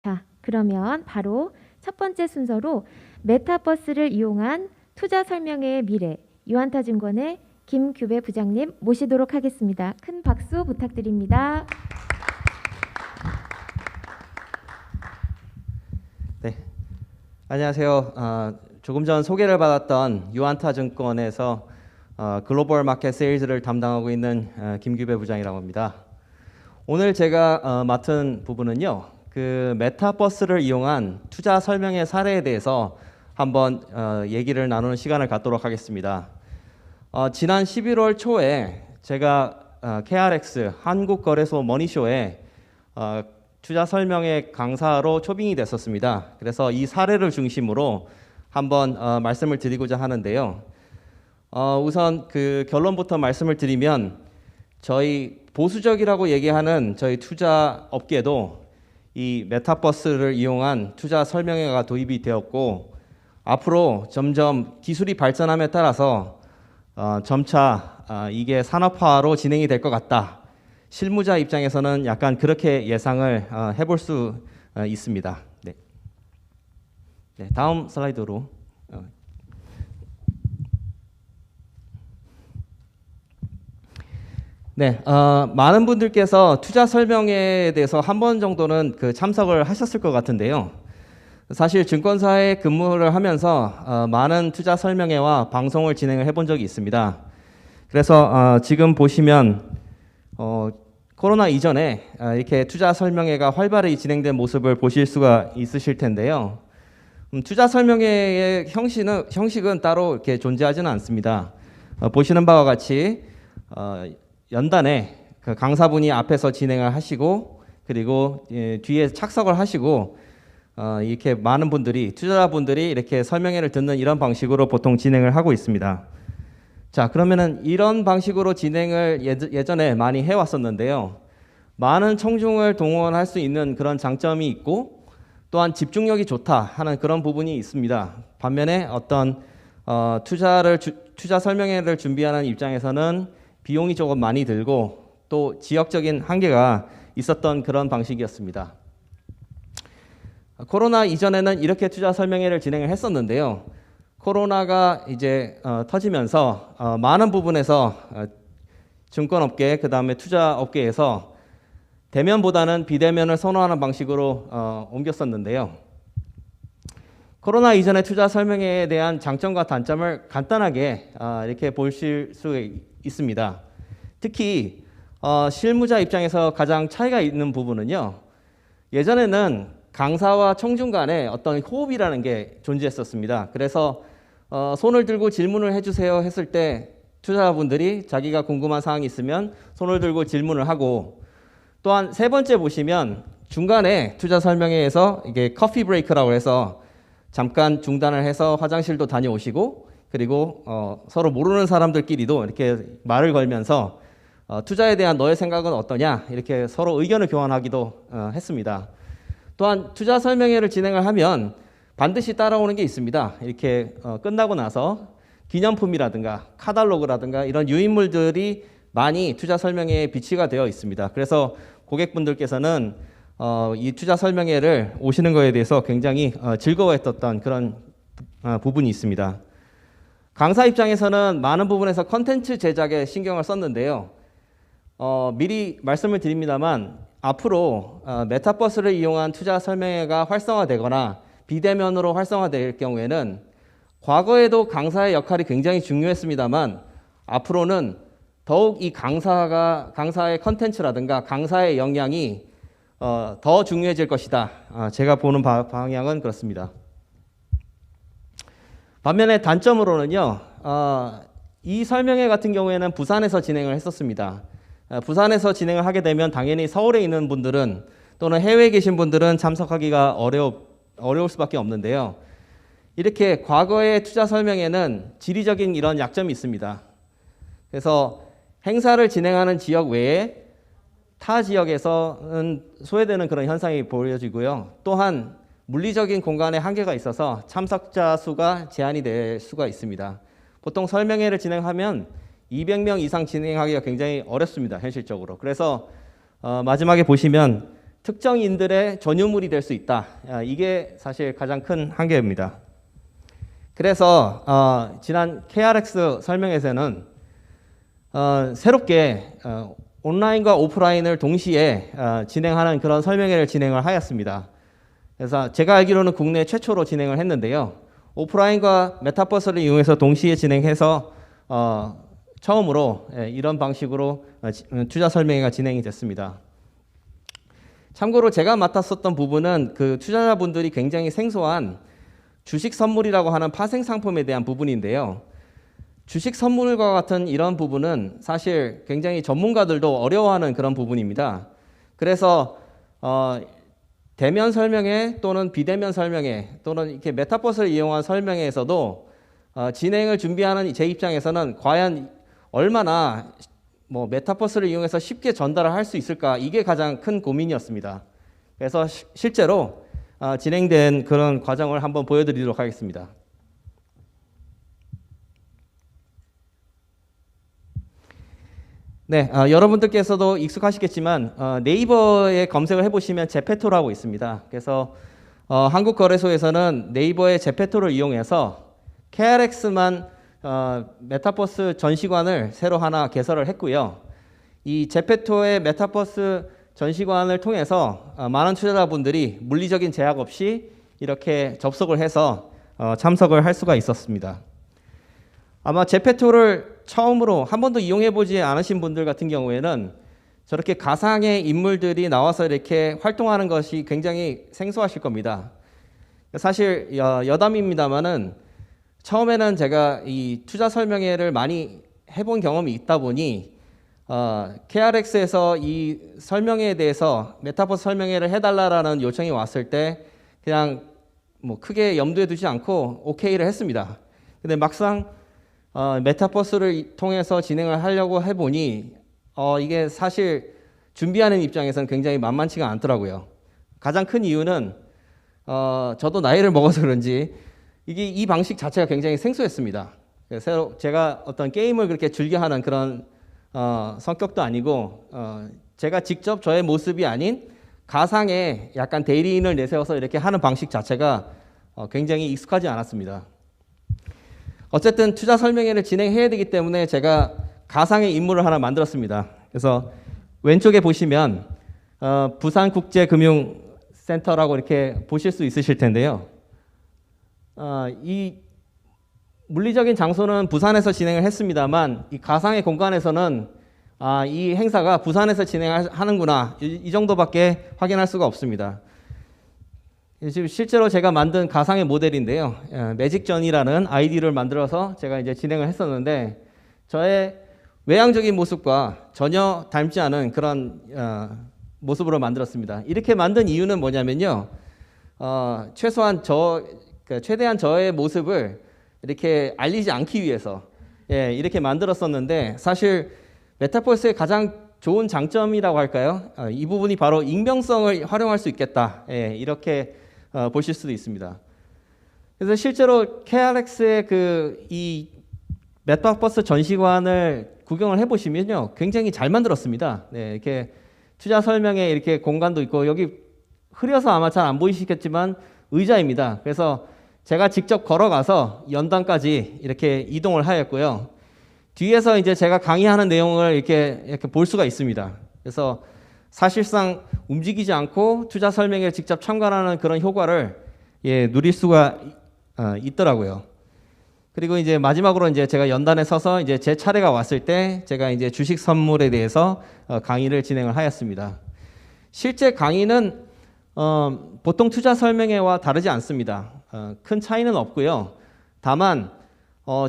자, 그러면 바로 첫 번째 순서로 메타버스를 이용한 투자 설명회의 미래, 유한타증권의 김규배 부장님 모시도록 하겠습니다. 큰 박수 부탁드립니다. 네, 안녕하세요. 조금 전 소개를 받았던 유한타증권에서 글로벌 마켓 세일즈를 담당하고 있는 김규배 부장이라고 합니다. 오늘 제가 맡은 부분은요, 그 메타버스를 이용한 투자 설명회 사례에 대해서 한번 얘기를 나누는 시간을 갖도록 하겠습니다. 지난 11월 초에 제가 KRX 한국거래소 머니쇼에 투자 설명회 강사로 초빙이 됐었습니다. 그래서 이 사례를 중심으로 한번 말씀을 드리고자 하는데요. 우선 그 결론부터 말씀을 드리면 저희 보수적이라고 얘기하는 저희 투자 업계도 이 메타버스를 이용한 투자 설명회가 도입이 되었고 앞으로 점점 기술이 발전함에 따라서 점차 이게 산업화로 진행이 될 것 같다. 실무자 입장에서는 약간 그렇게 예상을 해볼 수 있습니다. 네. 네, 다음 슬라이드로. 네, 많은 분들께서 투자 설명회에 대해서 한 번 정도는 그 참석을 하셨을 것 같은데요. 사실 증권사에 근무를 하면서 많은 투자 설명회와 방송을 진행을 해본 적이 있습니다. 그래서 지금 보시면 코로나 이전에 이렇게 투자 설명회가 활발히 진행된 모습을 보실 수가 있으실 텐데요. 투자 설명회의 형식은 따로 이렇게 존재하지는 않습니다. 보시는 바와 같이 연단에 그 강사분이 앞에서 진행을 하시고 그리고 뒤에 착석을 하시고 이렇게 많은 분들이 투자자분들이 이렇게 설명회를 듣는 이런 방식으로 보통 진행을 하고 있습니다. 자, 그러면은 이런 방식으로 진행을 예전에 많이 해왔었는데요. 많은 청중을 동원할 수 있는 그런 장점이 있고 또한 집중력이 좋다 하는 그런 부분이 있습니다. 반면에 어떤 투자 설명회를 준비하는 입장에서는 비용이 조금 많이 들고 또 지역적인 한계가 있었던 그런 방식이었습니다. 코로나 이전에는 이렇게 투자 설명회를 진행을 했었는데요. 코로나가 이제 터지면서 많은 부분에서 증권업계 그다음에 투자업계에서 대면보다는 비대면을 선호하는 방식으로 옮겼었는데요. 코로나 이전의 투자 설명회에 대한 장점과 단점을 간단하게 이렇게 보실 수 있습니다. 특히 실무자 입장에서 가장 차이가 있는 부분은요. 예전에는 강사와 청중 간에 어떤 호흡이라는 게 존재했었습니다. 그래서 손을 들고 질문을 해주세요 했을 때 투자자분들이 자기가 궁금한 사항이 있으면 손을 들고 질문을 하고 또한 세 번째 보시면 중간에 투자 설명회에서 이게 커피 브레이크라고 해서 잠깐 중단을 해서 화장실도 다녀오시고 그리고 서로 모르는 사람들끼리도 이렇게 말을 걸면서 투자에 대한 너의 생각은 어떠냐 이렇게 서로 의견을 교환하기도 했습니다. 또한 투자 설명회를 진행을 하면 반드시 따라오는 게 있습니다. 이렇게 끝나고 나서 기념품이라든가 카탈로그라든가 이런 유인물들이 많이 투자 설명회에 비치가 되어 있습니다. 그래서 고객분들께서는 이 투자 설명회를 오시는 거에 대해서 굉장히 즐거워했던 그런 부분이 있습니다. 강사 입장에서는 많은 부분에서 컨텐츠 제작에 신경을 썼는데요. 미리 말씀을 드립니다만 앞으로 메타버스를 이용한 투자 설명회가 활성화되거나 비대면으로 활성화될 경우에는 과거에도 강사의 역할이 굉장히 중요했습니다만 앞으로는 더욱 이 강사의 컨텐츠라든가 강사의 역량이 더 중요해질 것이다. 제가 보는 방향은 그렇습니다. 반면에 단점으로는요. 이 설명회 같은 경우에는 부산에서 진행을 했었습니다. 부산에서 진행을 하게 되면 당연히 서울에 있는 분들은 또는 해외에 계신 분들은 참석하기가 어려울 수밖에 없는데요. 이렇게 과거의 투자 설명회는 지리적인 이런 약점이 있습니다. 그래서 행사를 진행하는 지역 외에 타 지역에서는 소외되는 그런 현상이 보여지고요. 또한 물리적인 공간에 한계가 있어서 참석자 수가 제한이 될 수가 있습니다. 보통 설명회를 진행하면 200명 이상 진행하기가 굉장히 어렵습니다. 현실적으로. 그래서 마지막에 보시면 특정인들의 전유물이 될 수 있다. 이게 사실 가장 큰 한계입니다. 그래서 지난 KRX 설명회에서는 새롭게 온라인과 오프라인을 동시에 진행하는 그런 설명회를 진행을 하였습니다. 그래서 제가 알기로는 국내 최초로 진행을 했는데요. 오프라인과 메타버스를 이용해서 동시에 진행해서 처음으로 이런 방식으로 투자 설명회가 진행이 됐습니다. 참고로 제가 맡았었던 부분은 그 투자자분들이 굉장히 생소한 주식 선물이라고 하는 파생 상품에 대한 부분인데요. 주식 선물과 같은 이런 부분은 사실 굉장히 전문가들도 어려워하는 그런 부분입니다. 그래서 대면 설명회 또는 비대면 설명회 또는 이렇게 메타버스를 이용한 설명회에서도 진행을 준비하는 제 입장에서는 과연 얼마나 메타버스를 이용해서 쉽게 전달을 할 수 있을까, 이게 가장 큰 고민이었습니다. 그래서 실제로 진행된 그런 과정을 한번 보여드리도록 하겠습니다. 네, 여러분들께서도 익숙하시겠지만 네이버에 검색을 해보시면 제페토라고 있습니다. 그래서 한국거래소에서는 네이버의 제페토를 이용해서 KRX만 메타버스 전시관을 새로 하나 개설을 했고요. 이 제페토의 메타버스 전시관을 통해서 많은 투자자분들이 물리적인 제약 없이 이렇게 접속을 해서 참석을 할 수가 있었습니다. 아마 제페토를 처음으로 한 번도 이용해보지 않으신 분들 같은 경우에는 저렇게 가상의 인물들이 나와서 이렇게 활동하는 것이 굉장히 생소하실 겁니다. 사실 여담입니다만은 처음에는 제가 이 투자 설명회를 많이 해본 경험이 있다 보니 KRX에서 이 설명회에 대해서 메타버스 설명회를 해달라라는 요청이 왔을 때 그냥 크게 염두에 두지 않고 오케이를 했습니다. 근데 막상 메타버스를 통해서 진행을 하려고 해보니 이게 사실 준비하는 입장에서는 굉장히 만만치가 않더라고요. 가장 큰 이유는 저도 나이를 먹어서 그런지 이 방식 자체가 굉장히 생소했습니다. 새로 제가 어떤 게임을 그렇게 즐겨하는 그런 성격도 아니고 제가 직접 저의 모습이 아닌 가상의 약간 대리인을 내세워서 이렇게 하는 방식 자체가 굉장히 익숙하지 않았습니다. 어쨌든 투자 설명회를 진행해야 되기 때문에 제가 가상의 인물을 하나 만들었습니다. 그래서 왼쪽에 보시면 부산국제금융센터라고 이렇게 보실 수 있으실 텐데요. 이 물리적인 장소는 부산에서 진행을 했습니다만 이 가상의 공간에서는 이 행사가 부산에서 진행하는구나 이 정도밖에 확인할 수가 없습니다. 지금 실제로 제가 만든 가상의 모델인데요. 매직전이라는 아이디를 만들어서 제가 이제 진행을 했었는데 저의 외향적인 모습과 전혀 닮지 않은 그런 모습으로 만들었습니다. 이렇게 만든 이유는 뭐냐면요. 최대한 저의 모습을 이렇게 알리지 않기 위해서 이렇게 만들었었는데 사실 메타버스의 가장 좋은 장점이라고 할까요? 이 부분이 바로 익명성을 활용할 수 있겠다. 이렇게 보실 수도 있습니다. 그래서 실제로 KRX의 이 메타버스 전시관을 구경을 해보시면요, 굉장히 잘 만들었습니다. 이렇게 투자 설명회 이렇게 공간도 있고 여기 흐려서 아마 잘 안 보이시겠지만 의자입니다. 그래서 제가 직접 걸어가서 연단까지 이렇게 이동을 하였고요. 뒤에서 이제 제가 강의하는 내용을 이렇게 볼 수가 있습니다. 그래서 사실상 움직이지 않고 투자 설명회에 직접 참관하는 그런 효과를 누릴 수가 있더라고요. 그리고 이제 마지막으로 이제 제가 연단에 서서 이제 제 차례가 왔을 때 제가 이제 주식 선물에 대해서 강의를 진행을 하였습니다. 실제 강의는 보통 투자 설명회와 다르지 않습니다. 큰 차이는 없고요. 다만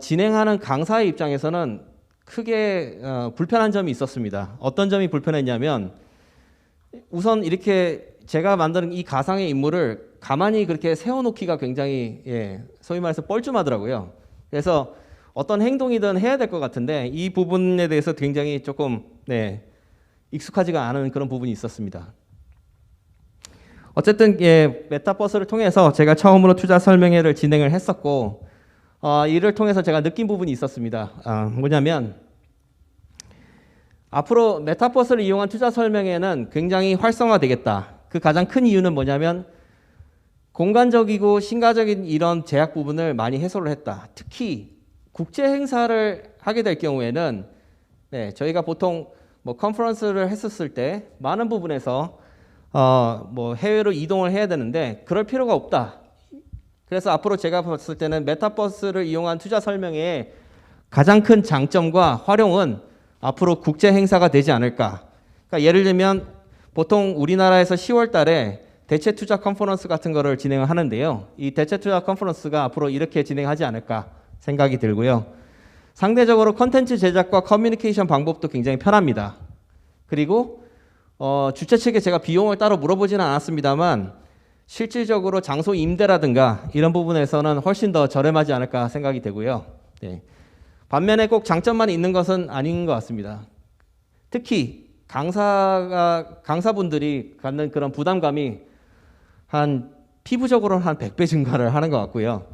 진행하는 강사의 입장에서는 크게 불편한 점이 있었습니다. 어떤 점이 불편했냐면 우선 이렇게 제가 만드는 이 가상의 인물을 가만히 그렇게 세워놓기가 굉장히 소위 말해서 뻘쭘하더라고요. 그래서 어떤 행동이든 해야 될 것 같은데 이 부분에 대해서 굉장히 조금 익숙하지가 않은 그런 부분이 있었습니다. 어쨌든 메타버스를 통해서 제가 처음으로 투자 설명회를 진행을 했었고 이를 통해서 제가 느낀 부분이 있었습니다. 뭐냐면 앞으로 메타버스를 이용한 투자 설명회는 굉장히 활성화되겠다. 그 가장 큰 이유는 뭐냐면 공간적이고 신가적인 이런 제약 부분을 많이 해소를 했다. 특히 국제 행사를 하게 될 경우에는 저희가 보통 뭐 컨퍼런스를 했었을 때 많은 부분에서 뭐 해외로 이동을 해야 되는데 그럴 필요가 없다. 그래서 앞으로 제가 봤을 때는 메타버스를 이용한 투자 설명회의 가장 큰 장점과 활용은 앞으로 국제 행사가 되지 않을까. 그러니까 예를 들면 보통 우리나라에서 10월 달에 대체 투자 컨퍼런스 같은 거를 진행을 하는데요. 이 대체 투자 컨퍼런스가 앞으로 이렇게 진행하지 않을까 생각이 들고요. 상대적으로 컨텐츠 제작과 커뮤니케이션 방법도 굉장히 편합니다. 그리고 주최 측에 제가 비용을 따로 물어보지는 않았습니다만 실질적으로 장소 임대라든가 이런 부분에서는 훨씬 더 저렴하지 않을까 생각이 되고요. 반면에 꼭 장점만 있는 것은 아닌 것 같습니다. 특히 강사분들이 갖는 그런 부담감이 피부적으로는 한 100배 증가를 하는 것 같고요.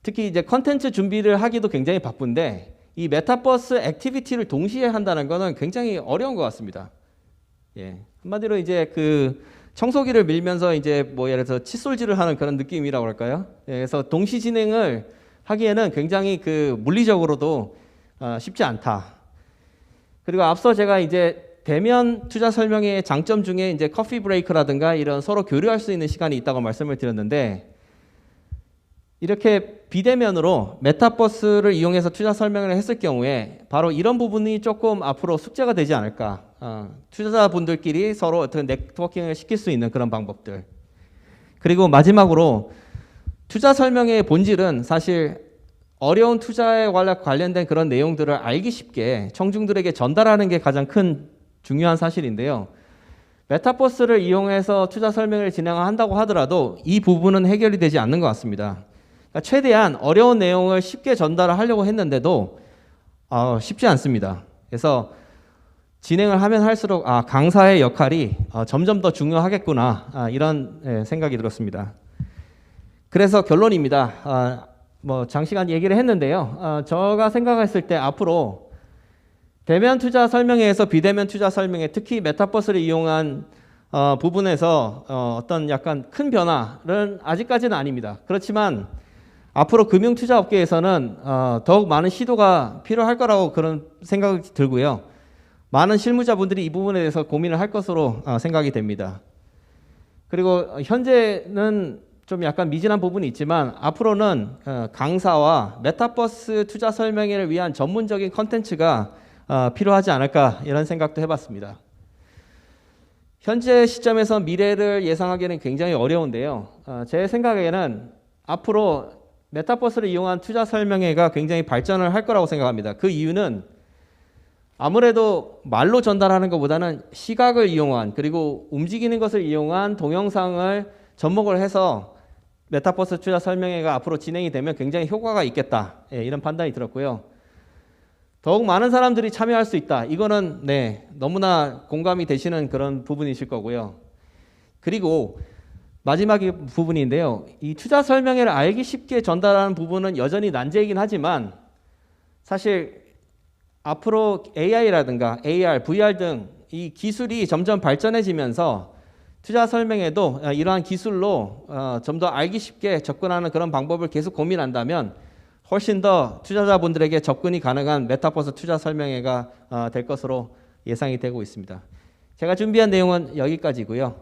특히 이제 컨텐츠 준비를 하기도 굉장히 바쁜데 이 메타버스 액티비티를 동시에 한다는 것은 굉장히 어려운 것 같습니다. 한마디로 이제 그 청소기를 밀면서 이제 뭐 예를 들어서 칫솔질을 하는 그런 느낌이라고 할까요? 그래서 동시 진행을 하기에는 굉장히 그 물리적으로도 쉽지 않다. 그리고 앞서 제가 이제 대면 투자 설명회의 장점 중에 이제 커피 브레이크라든가 이런 서로 교류할 수 있는 시간이 있다고 말씀을 드렸는데 이렇게 비대면으로 메타버스를 이용해서 투자 설명을 했을 경우에 바로 이런 부분이 조금 앞으로 숙제가 되지 않을까. 투자자분들끼리 서로 어떤 네트워킹을 시킬 수 있는 그런 방법들. 그리고 마지막으로 투자 설명회의 본질은 사실 어려운 투자에 관련된 그런 내용들을 알기 쉽게 청중들에게 전달하는 게 가장 큰 중요한 사실인데요. 메타버스를 이용해서 투자 설명을 진행한다고 하더라도 이 부분은 해결이 되지 않는 것 같습니다. 그러니까 최대한 어려운 내용을 쉽게 전달을 하려고 했는데도 쉽지 않습니다. 그래서 진행을 하면 할수록 강사의 역할이 점점 더 중요하겠구나 이런 생각이 들었습니다. 그래서 결론입니다. 뭐 장시간 얘기를 했는데요. 제가 생각했을 때 앞으로 대면 투자 설명회에서 비대면 투자 설명회, 특히 메타버스를 이용한 부분에서 어떤 약간 큰 변화는 아직까지는 아닙니다. 그렇지만 앞으로 금융 투자 업계에서는 더욱 많은 시도가 필요할 거라고 그런 생각이 들고요. 많은 실무자분들이 이 부분에 대해서 고민을 할 것으로 생각이 됩니다. 그리고 현재는 좀 약간 미진한 부분이 있지만 앞으로는 강사와 메타버스 투자 설명회를 위한 전문적인 컨텐츠가 필요하지 않을까 이런 생각도 해봤습니다. 현재 시점에서 미래를 예상하기는 굉장히 어려운데요. 제 생각에는 앞으로 메타버스를 이용한 투자 설명회가 굉장히 발전을 할 거라고 생각합니다. 그 이유는 아무래도 말로 전달하는 것보다는 시각을 이용한 그리고 움직이는 것을 이용한 동영상을 접목을 해서 메타버스 투자 설명회가 앞으로 진행이 되면 굉장히 효과가 있겠다. 이런 판단이 들었고요. 더욱 많은 사람들이 참여할 수 있다. 이거는 너무나 공감이 되시는 그런 부분이실 거고요. 그리고 마지막 부분인데요. 이 투자 설명회를 알기 쉽게 전달하는 부분은 여전히 난제이긴 하지만 사실 앞으로 AI라든가 AR, VR 등 이 기술이 점점 발전해지면서 투자 설명회도 이러한 기술로 좀 더 알기 쉽게 접근하는 그런 방법을 계속 고민한다면 훨씬 더 투자자분들에게 접근이 가능한 메타버스 투자 설명회가 될 것으로 예상이 되고 있습니다. 제가 준비한 내용은 여기까지고요.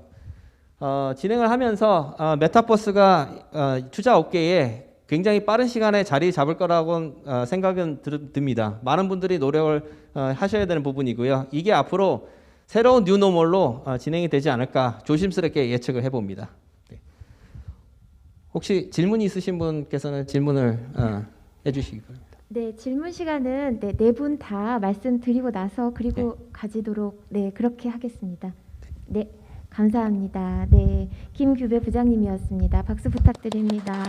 진행을 하면서 메타버스가 투자 업계에 굉장히 빠른 시간에 자리 잡을 거라고 생각은 듭니다. 많은 분들이 노력을 하셔야 되는 부분이고요. 이게 앞으로 새로운 뉴노멀로 진행이 되지 않을까 조심스럽게 예측을 해봅니다. 혹시 질문이 있으신 분께서는 질문을 해주시기 바랍니다. 네, 질문 시간은 네 분 다 말씀드리고 나서 그리고 가지도록 그렇게 하겠습니다. 네, 감사합니다. 네, 김규배 부장님이었습니다. 박수 부탁드립니다.